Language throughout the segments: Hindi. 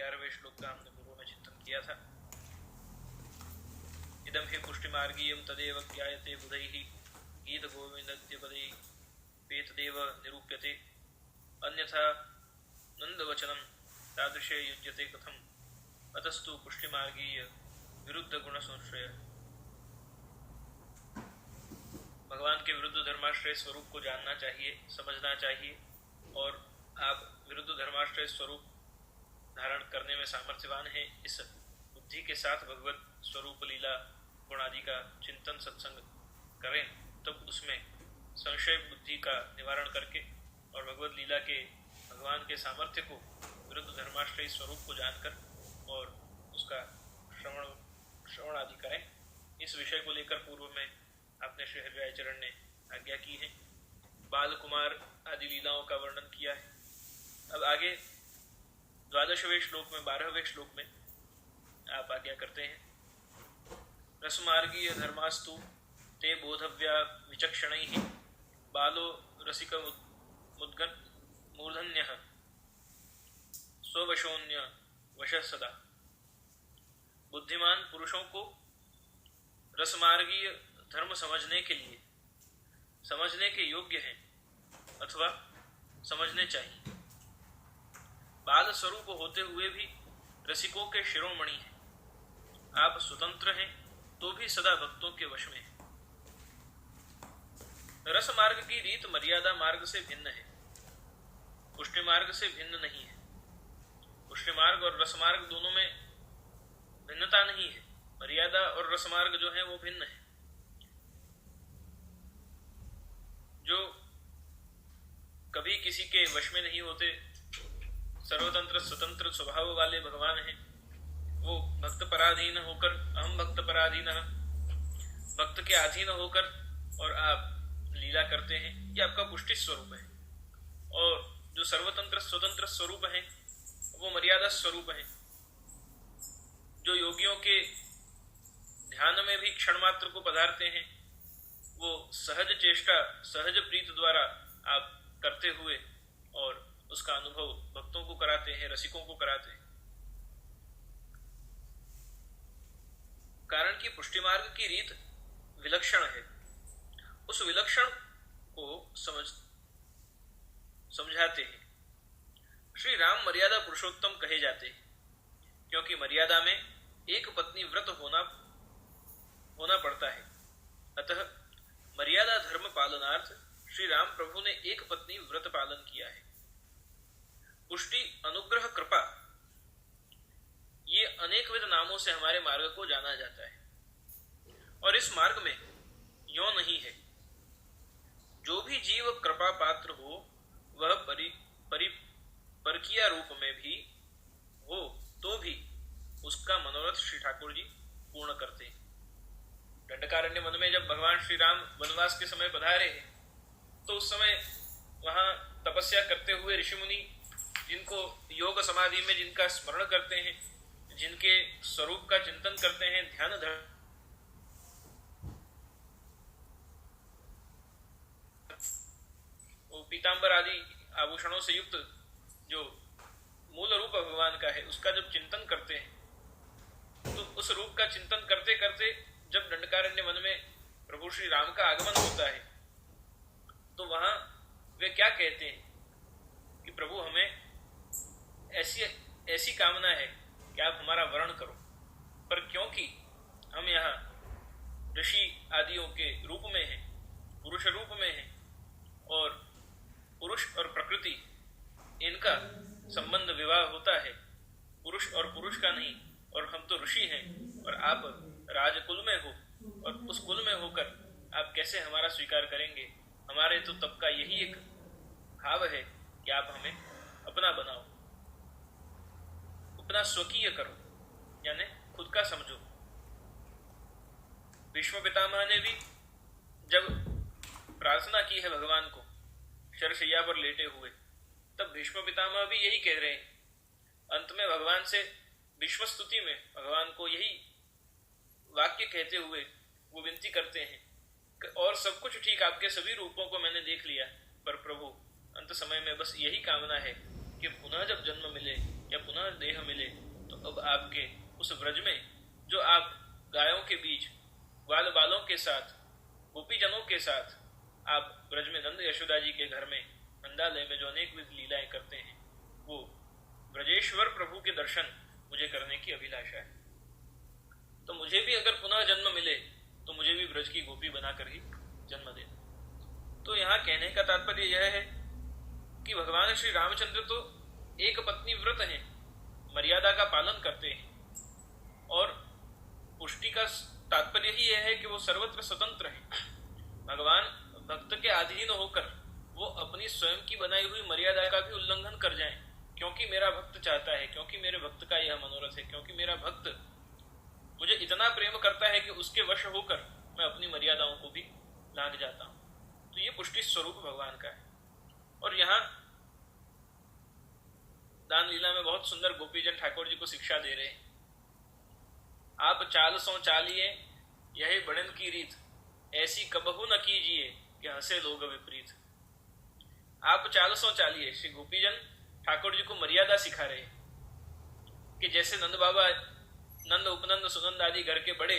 11वें श्लोक का हमने पूर्व में चिंतन किया था। इदम हि पुष्टिमार्गीयम तदेव ज्ञायते बुधैः गीत गोविंदस्य पदैः वेतदेव निरूप्यते अन्यथा नंदवचनम तादृशे युज्यते कथम अतस्तु पुष्टिमार्गीय विरुद्ध गुण संश्रय। भगवान के विरुद्ध धर्माश्रय स्वरूप को जानना चाहिए, समझना चाहिए, और आप विरुद्ध धर्माश्रय स्वरूप धारण करने में सामर्थ्यवान हैं। इस बुद्धि के साथ भगवत स्वरूप लीला गुण आदि का चिंतन सत्संग करें, तब उसमें संशय बुद्धि का निवारण करके और भगवत लीला के भगवान के सामर्थ्य को विरुद्ध धर्माश्रय स्वरूप को जानकर और उसका श्रवण आदि करें। इस विषय को लेकर पूर्व में आपने श्री हरिरायचरण ने आज्ञा की है। बाल कुमार आदि लीलाओं का वर्णन किया है। अब आगे 12वें श्लोक में 12वें श्लोक में आप आज्ञा करते हैं, रसमार्गीय धर्मास्तु ते बोधव्या विचक्षणैः बालो रसिक मुद्गन मूर्धन्यः स्ववशोन्य वश सदा। बुद्धिमान पुरुषों को रसमार्गीय धर्म समझने के लिए समझने के योग्य हैं अथवा समझने चाहिए। बाल स्वरूप होते हुए भी रसिकों के शिरोमणि हैं। आप स्वतंत्र हैं तो भी सदा भक्तों के वश में हैं। रस मार्ग की रीत मर्यादा मार्ग से भिन्न है, पुष्टि मार्ग से भिन्न नहीं है। पुष्टि मार्ग और रस मार्ग दोनों में भिन्नता नहीं है। मर्यादा और रस मार्ग जो है वो भिन्न है। जो कभी किसी के वश में नहीं होते, सर्वतंत्र स्वतंत्र स्वभाव वाले भगवान हैं। वो भक्त पराधीन होकर, अहम भक्त पराधीन, भक्त के अधीन होकर और आप लीला करते हैं, ये आपका पुष्टि स्वरूप है। और जो सर्वतंत्र स्वतंत्र स्वरूप है वो मर्यादा स्वरूप है। जो योगियों के ध्यान में भी क्षण मात्र को पधारते हैं, वो सहज चेष्टा सहज प्रीत द्वारा आप करते हुए और उसका अनुभव भक्तों को कराते हैं, रसिकों को कराते हैं। कारण कि पुष्टि मार्ग की रीत विलक्षण है। उस विलक्षण को समझाते हैं। श्री राम मर्यादा पुरुषोत्तम कहे जाते हैं, क्योंकि मर्यादा में एक पत्नी व्रत होना पड़ता है। अतः मर्यादा धर्म पालनार्थ श्री राम प्रभु ने एक पत्नी व्रत पालन किया है। पुष्टि, अनुग्रह, कृपा, ये अनेकविध नामों से हमारे मार्ग को जाना जाता है। और इस मार्ग में यों नहीं है। जो भी जीव कृपा पात्र हो वह परकिया रूप में भी हो तो भी उसका मनोरथ श्री ठाकुर जी पूर्ण करते हैं। दंडकारण्य वन में जब भगवान श्री राम वनवास के समय पधारे तो उस समय वहां तपस्या करते हुए ऋषि मुनि जिनको योग समाधि में जिनका स्मरण करते हैं, जिनके स्वरूप का चिंतन करते हैं, ध्यान वो पीतांबर आदि आभूषणों से युक्त जो मूल रूप भगवान का है उसका जब चिंतन करते हैं, तो उस रूप का चिंतन करते करते जब दंडकारण्य वन में प्रभु श्री राम का आगमन होता है तो वहां वे क्या कहते हैं कि प्रभु हमें ऐसी कामना है कि आप हमारा वर्ण करो, पर क्योंकि हम यहाँ ऋषि आदियों के रूप में हैं, पुरुष रूप में हैं, और पुरुष और प्रकृति इनका संबंध विवाह होता है, पुरुष और पुरुष का नहीं, और हम तो ऋषि हैं और आप राजकुल में हो, और उस कुल में होकर आप कैसे हमारा स्वीकार करेंगे। हमारे तो तब का यही एक भाव है कि आप हमें अपना बनाओ, अपना स्वकीय करो, यानी खुद का समझो। भीष्म पितामह ने भी जब प्रार्थना की है भगवान को शरशैया पर लेटे हुए, तब भीष्म पितामह भी यही कह रहे हैं। अंत में भगवान से विश्व स्तुति में भगवान को यही वाक्य कहते हुए वो विनती करते हैं कि और सब कुछ ठीक, आपके सभी रूपों को मैंने देख लिया, पर प्रभु अंत समय में बस यही कामना है कि पुनः जब जन्म मिले या पुनः देह मिले तो अब आपके उस व्रज में जो आप गायों के बीच ग्वाल बालों के साथ गोपीजनों के साथ आप ब्रज में नंद यशोदा जी के घर में नंदालय में जो अनेक विध लीलाएं करते हैं, वो ब्रजेश्वर प्रभु के दर्शन मुझे करने की अभिलाषा है। तो मुझे भी अगर पुनः जन्म मिले तो मुझे भी ब्रज की गोपी बनाकर ही जन्म देना। तो यहाँ कहने का तात्पर्य यह है कि भगवान श्री रामचंद्र तो एक पत्नी व्रत हैं, मर्यादा का पालन करते हैं, और पुष्टि का तात्पर्य ही यह है कि वो सर्वत्र स्वतंत्र है। भगवान भक्त के अधीन होकर वो अपनी स्वयं की बनाई हुई मर्यादा का भी उल्लंघन कर जाएं, क्योंकि मेरा भक्त चाहता है, क्योंकि मेरे भक्त का यह मनोरथ है, क्योंकि मेरा भक्त मुझे इतना प्रेम करता है कि उसके वश होकर मैं अपनी मर्यादाओं को भी लांघ जाता हूं। तो ये पुष्टि स्वरूप भगवान का है। और यहाँ दान लीला में बहुत सुंदर गोपीजन ठाकुर जी को शिक्षा दे रहे हैं। आप चाल सो चालिए यही बड़न की रीत, ऐसी कबहू न कीजिए कि हंसे लोग विपरीत। आप चाल सो चालिए, श्री गोपीजन ठाकुर जी को मर्यादा सिखा रहे हैं कि जैसे नंद बाबा, नंद उपनंद सुनंद आदि घर के बड़े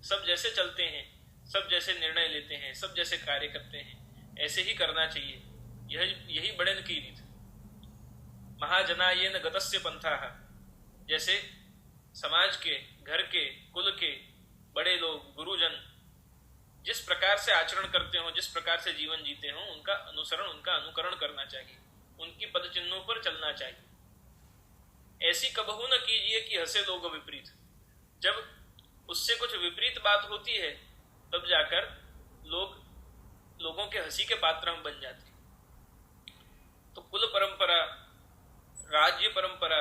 सब जैसे चलते हैं, सब जैसे निर्णय लेते हैं, सब जैसे कार्य करते हैं, ऐसे ही करना चाहिए। यही बड़न की रीत। महाजनायेन गतस्य पंथाः, जैसे समाज के, घर के, कुल के बड़े लोग, गुरुजन जिस प्रकार से आचरण करते हो, जिस प्रकार से जीवन जीते हो, उनका अनुसरण, उनका अनुकरण करना चाहिए, उनकी पद चिन्हों पर चलना चाहिए। ऐसी कबहू न कीजिए कि हंसे लोग विपरीत। जब उससे कुछ विपरीत बात होती है तब जाकर लोगों के हंसी के पात्र हम बन जाते हैं। तो कुल परंपरा, राज्य परंपरा,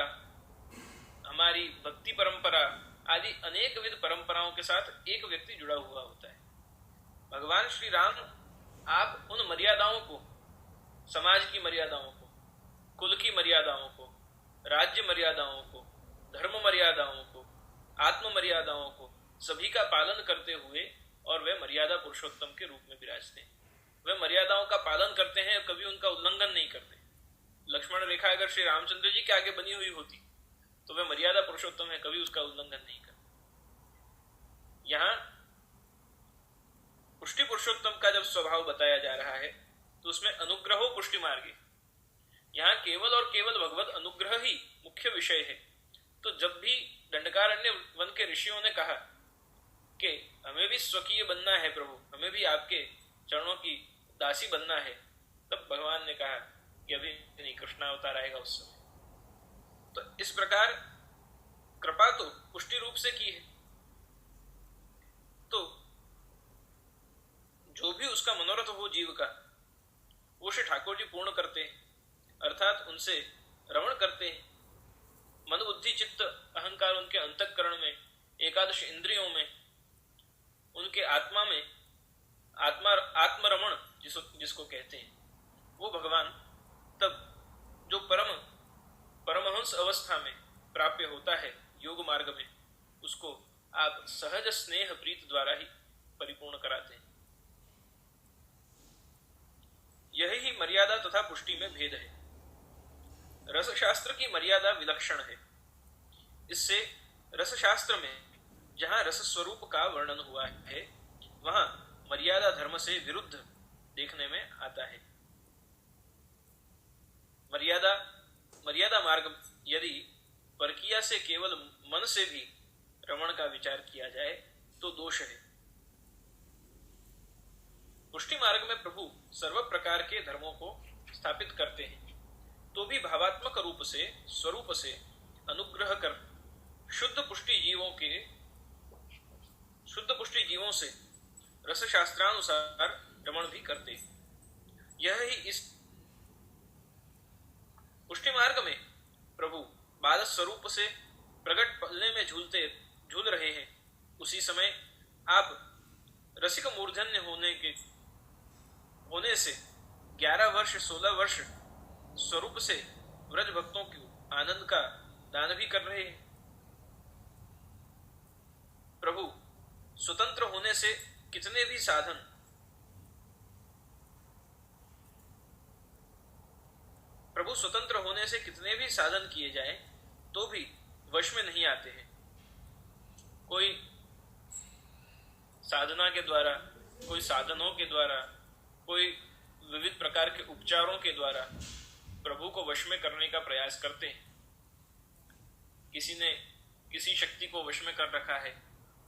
हमारी भक्ति परंपरा आदि अनेक विध परंपराओं के साथ एक व्यक्ति जुड़ा हुआ होता है। भगवान श्री राम आप उन मर्यादाओं को, समाज की मर्यादाओं को, कुल की मर्यादाओं को, राज्य मर्यादाओं को, धर्म मर्यादाओं को, आत्म मर्यादाओं को, सभी का पालन करते हुए, और वे मर्यादा पुरुषोत्तम के रूप में विराजते हैं। वे मर्यादाओं का पालन करते हैं, कभी उनका उल्लंघन नहीं करते। लक्ष्मण रेखा अगर श्री रामचंद्र जी के आगे बनी हुई होती तो वे मर्यादा पुरुषोत्तम है, कभी उसका उल्लंघन नहीं करते। यहाँ पुष्टि पुरुषोत्तम का जब स्वभाव बताया जा रहा है तो उसमें अनुग्रहो पुष्टि मार्गे, यहाँ केवल और केवल भगवत अनुग्रह ही मुख्य विषय है। तो जब भी दंडकारण्य वन के ऋषियों ने कहा कि हमें भी स्वकीय बनना है प्रभु, हमें भी आपके चरणों की दासी बनना है, तब भगवान ने कहा कि अभी नहीं, कृष्णावतार आएगा उस समय। तो इस प्रकार कृपा तो पुष्टि रूप से की है। तो जो भी उसका मनोरथ हो जीव का, वो श्री ठाकुर जी पूर्ण करते हैं, अर्थात उनसे रमण करते हैं। मन बुद्धि चित्त अहंकार उनके अंतःकरण में, एकादश इंद्रियों में, उनके आत्मा में, आत्मरमण जिसको कहते हैं, वो भगवान तब जो परमहंस अवस्था में प्राप्य होता है योग मार्ग में, उसको आप सहज स्नेह प्रीत द्वारा ही परिपूर्ण कराते हैं। यही ही मर्यादा तथा पुष्टि में भेद है। रसशास्त्र की मर्यादा विलक्षण है। इससे रसशास्त्र में जहां रस स्वरूप का वर्णन हुआ है, वहां मर्यादा धर्म से विरुद्ध देखने में आता है। मर्यादा मार्ग यदि परकिया से केवल मन से भी रमण का विचार किया जाए तो दोष है। पुष्टि मार्ग में प्रभु सर्व प्रकार के धर्मों को स्थापित करते हैं, तो भी भावात्मक रूप से, स्वरूप से अनुग्रह कर शुद्ध पुष्टि जीवों से रसशास्त्रानुसार रमण भी करते हैं। यह ही इस पुष्टि मार्ग में प्रभु बाल स्वरूप से प्रकट पल्ले में झूल रहे हैं। उसी समय आप रसिक मूर्धन्य होने से 11 वर्ष 16 वर्ष स्वरूप से व्रज भक्तों को आनंद का दान भी कर रहे हैं। प्रभु स्वतंत्र होने से कितने भी साधन किए जाएं, तो भी वश में नहीं आते हैं। कोई साधना के द्वारा, कोई साधनों के द्वारा, कोई विविध प्रकार के उपचारों के द्वारा प्रभु को वश में करने का प्रयास करते हैं। किसी ने किसी शक्ति को वश में कर रखा है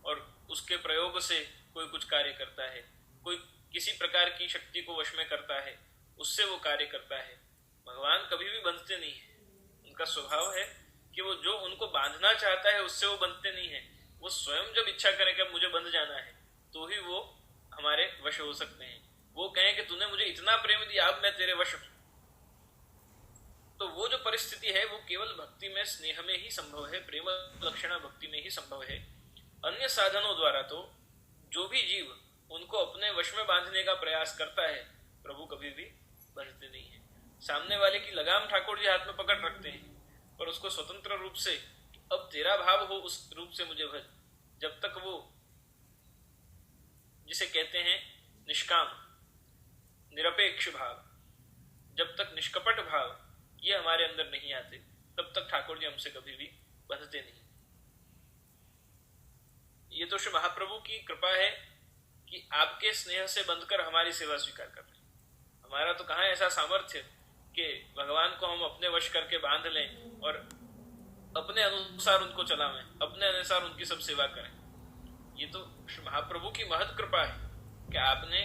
और उसके प्रयोग से कोई कुछ कार्य करता है, कोई किसी प्रकार की शक्ति को वश में करता है, उससे वो कार्य करता है। भगवान कभी भी बंधते नहीं है। उनका स्वभाव है कि वो जो उनको बांधना चाहता है उससे वो बंधते नहीं है। वो स्वयं जब इच्छा करें कि मुझे बंध जाना है तो ही वो हमारे वश हो सकते हैं। वो कहें कि तूने मुझे इतना प्रेम दिया, अब मैं तेरे वश हूं, तो वो जो परिस्थिति है वो केवल भक्ति में, स्नेह में ही संभव है, प्रेम लक्षणा भक्ति में ही संभव है। अन्य साधनों द्वारा तो जो भी जीव उनको अपने वश में बांधने का प्रयास करता है, प्रभु कभी भी बंधते नहीं है। सामने वाले की लगाम ठाकुर जी हाथ में पकड़ रखते हैं, पर उसको स्वतंत्र रूप से अब तेरा भाव हो उस रूप से मुझे भज, जब तक वो जिसे कहते हैं निष्काम निरपेक्ष भाव, जब तक निष्कपट भाव ये हमारे अंदर नहीं आते, तब तक ठाकुर जी हमसे कभी भी बंधते नहीं। ये तो श्री महाप्रभु की कृपा है कि आपके स्नेह से बंधकर हमारी सेवा स्वीकार कर रहे। हमारा तो कहाँ ऐसा सामर्थ्य कि भगवान को हम अपने वश करके बांध लें और अपने अनुसार उनको चलावें, अपने अनुसार उनकी सब सेवा करें। ये तो श्री महाप्रभु की महत कृपा है कि आपने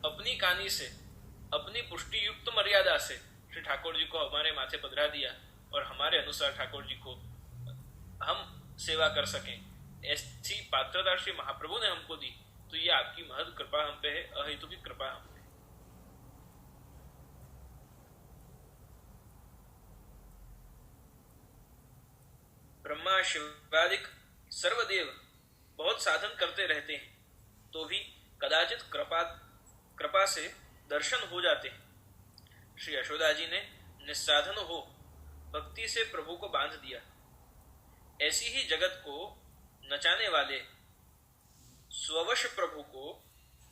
अपनी कानी से, अपनी पुष्टि युक्त मर्यादा से श्री ठाकुर जी को हमारे माथे पधरा दिया और हमारे अनुसार ठाकुर जी को हम सेवा कर सकें। ऐसी पात्रता श्री महाप्रभु ने हमको दी, तो ये आपकी महत कृपा हम पे है, अहेतु की कृपा हम पे। ब्रह्मा शिवादिक सर्वदेव बहुत साधन करते रहते हैं, तो भी कदाचित कृपा से दर्शन हो जाते हैं। श्री यशोदा जी ने निस्साधन हो भक्ति से प्रभु को बांध दिया। ऐसी ही जगत को नचाने वाले स्ववश प्रभु को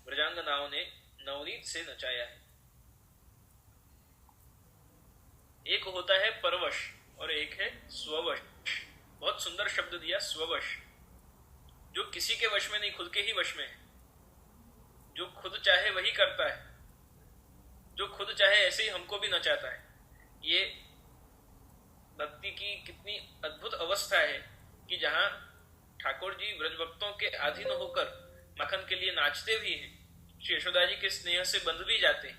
ब्रजांगनाओं ने नवनीत से नचाया है। एक होता है परवश और एक है स्ववश। बहुत सुंदर शब्द दिया, स्ववश। जो किसी के वश में नहीं, खुद के ही वश में है। जो खुद चाहे वही करता है, जो खुद चाहे ऐसे ही हमको भी नचाता है। ये भक्ति की कितनी अद्भुत अवस्था है कि जहां ठाकुर जी ब्रजभक्तों के अधीन होकर माखन के लिए नाचते भी हैं, श्री यशोदा जी के स्नेह से बंध भी जाते हैं,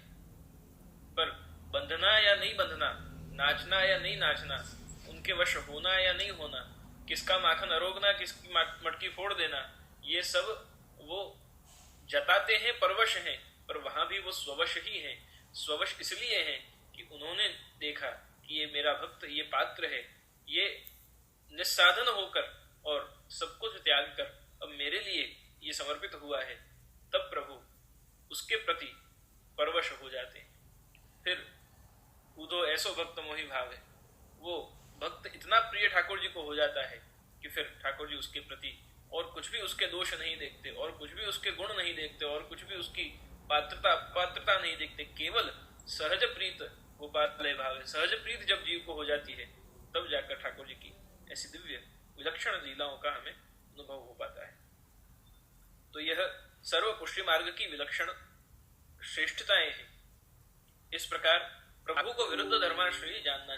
पर बंधना या नहीं बंधना, नाचना या नहीं नाचना, उनके वश होना या नहीं होना, किसका माखन अरोगना, किसकी मटकी फोड़ देना, ये सब वो जताते हैं, परवश हैं, पर वहां भी वो स्ववश ही है। स्ववश इसलिए है कि उन्होंने देखा कि ये मेरा भक्त, ये पात्र है, ये निस्साधन होकर और सब कुछ त्याग कर अब मेरे लिए ये समर्पित हुआ है, तब प्रभु उसके प्रति परवश हो जाते हैं। फिर उदो ऐसो भक्त मोहि भाव है, वो भक्त इतना प्रिय ठाकुर जी को हो जाता है कि फिर ठाकुर जी उसके प्रति और कुछ भी उसके दोष नहीं देखते, और कुछ भी उसके गुण नहीं देखते, और कुछ भी उसकी पात्रता नहीं देखते। केवल सहज प्रीत गोपाल भाव है। सहज प्रीत जब जीव को हो जाती है, तब जाकर ठाकुर जी की ऐसी दिव्य विलक्षण लीलाओं का हमें अनुभव हो पाता है। तो यह सर्व पुष्टि मार्ग की विलक्षण श्रेष्ठताएं हैं। इस प्रकार प्रभु को विरुद्ध धर्माश्रयी जानना